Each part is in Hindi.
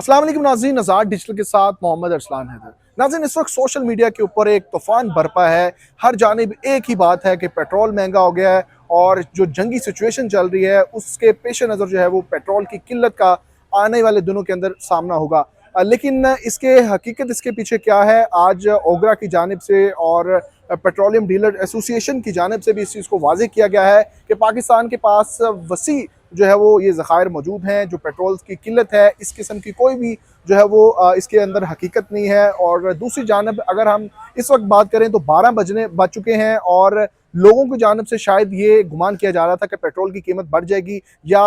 अस्सलाम वालेकुम नाज़रीन, आज़ाद डिजिटल के साथ मोहम्मद अरसलान हैदर। नाज़रीन, इस वक्त सोशल मीडिया के ऊपर एक तूफान बरपा है। हर जानिब एक ही बात है कि पेट्रोल महंगा हो गया है और जो जंगी सिचुएशन चल रही है उसके पेश नज़र जो है वो पेट्रोल की किल्लत का आने वाले दिनों के अंदर सामना होगा। लेकिन इसके हकीकत इसके पीछे क्या है, आज ओगरा की जानिब से और पेट्रोलियम डीलर एसोसिएशन की जानिब से भी इस चीज़ को वाज़ेह किया गया है कि पाकिस्तान के पास वसी जो है वो ये ज़खायर मौजूद हैं। जो पेट्रोल की किल्लत है, इस किस्म की कोई भी जो है वो इसके अंदर हकीकत नहीं है। और दूसरी जानब अगर हम इस वक्त बात करें तो 12 बज चुके हैं और लोगों की जानब से शायद ये गुमान किया जा रहा था कि पेट्रोल की कीमत बढ़ जाएगी या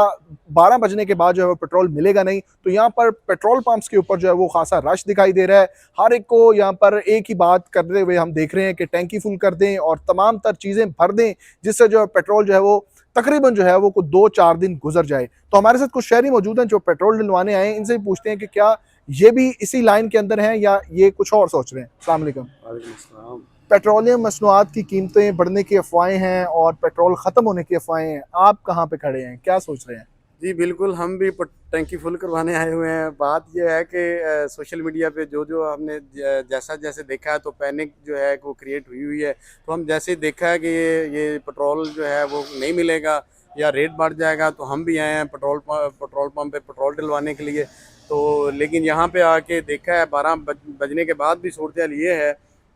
12 बजने के बाद जो है वो पेट्रोल मिलेगा नहीं। तो यहाँ पर पेट्रोल पंप्स के ऊपर जो है वो खासा रश दिखाई दे रहा है। हर एक को यहाँ पर एक ही बात करते हुए हम देख रहे हैं कि टैंकी फुल कर दें और तमाम तर चीज़ें भर दें, जिससे जो है पेट्रोल जो है वो तकरीबन जो है वो कुछ 2-4 दिन गुजर जाए। तो हमारे साथ कुछ शहरी मौजूद हैं जो पेट्रोल डलवाने आए हैं। इनसे भी पूछते हैं कि क्या ये भी इसी लाइन के अंदर हैं या ये कुछ और सोच रहे हैं। अस्सलाम वालेकुम। पेट्रोलियम मसनूआत की कीमतें बढ़ने की अफवाहें हैं और पेट्रोल ख़त्म होने की अफवाहें हैं, आप कहाँ पे खड़े हैं, क्या सोच रहे हैं? जी बिल्कुल, हम भी टंकी फुल करवाने आए हुए हैं। बात ये है कि सोशल मीडिया पे जो हमने जैसा जैसे देखा है तो पैनिक जो है वो क्रिएट हुई हुई है। तो हम जैसे देखा है कि ये पेट्रोल जो है वो नहीं मिलेगा या रेट बढ़ जाएगा, तो हम भी आए हैं पेट्रोल पंप पे पेट्रोल डलवाने के लिए। तो लेकिन यहाँ पे आके देखा है 12 बजने के बाद भी सूरत हाल ये है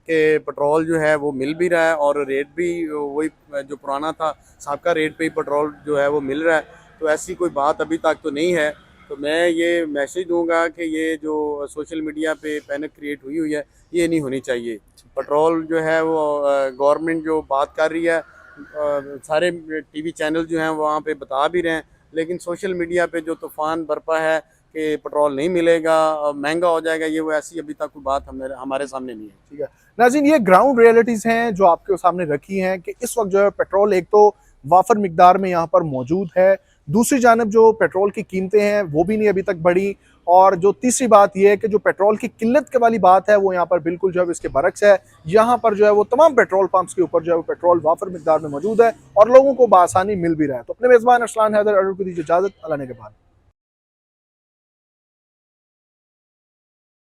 कि पेट्रोल जो है वो मिल भी रहा है और रेट भी वही जो पुराना था साबका रेट पे ही पेट्रोल जो है वो मिल रहा है। तो ऐसी कोई बात अभी तक तो नहीं है। तो मैं ये मैसेज दूंगा कि ये जो सोशल मीडिया पे पैनिक क्रिएट हुई हुई है ये नहीं होनी चाहिए। पेट्रोल जो है वो गवर्नमेंट जो बात कर रही है, सारे टीवी चैनल जो हैं वहाँ पे बता भी रहे हैं, लेकिन सोशल मीडिया पे जो तूफ़ान बरपा है कि पेट्रोल नहीं मिलेगा, महंगा हो जाएगा, ये वो ऐसी अभी तक कोई बात हमारे सामने नहीं है। ठीक है नाज़रीन, ये ग्राउंड रियलिटीज़ हैं जो आपके सामने रखी हैं कि इस वक्त जो है पेट्रोल एक तो वाफर मिकदार में यहाँ पर मौजूद है, दूसरी जानब जो पेट्रोल की कीमतें हैं वो भी नहीं अभी तक बढ़ी, और जो तीसरी बात यह है कि जो पेट्रोल की किल्लत के वाली बात है वो यहाँ पर बिल्कुल जो है इसके बरक्स है। यहाँ पर जो है वो तमाम पेट्रोल पंप्स के ऊपर जो है वो पेट्रोल वाफर मिकदार में मौजूद है और लोगों को बआसानी मिल भी रहा है। तो अपने मेज़बान अरसलान हैदर को दीजिए इजाज़त। अल्लाह ने के बाद।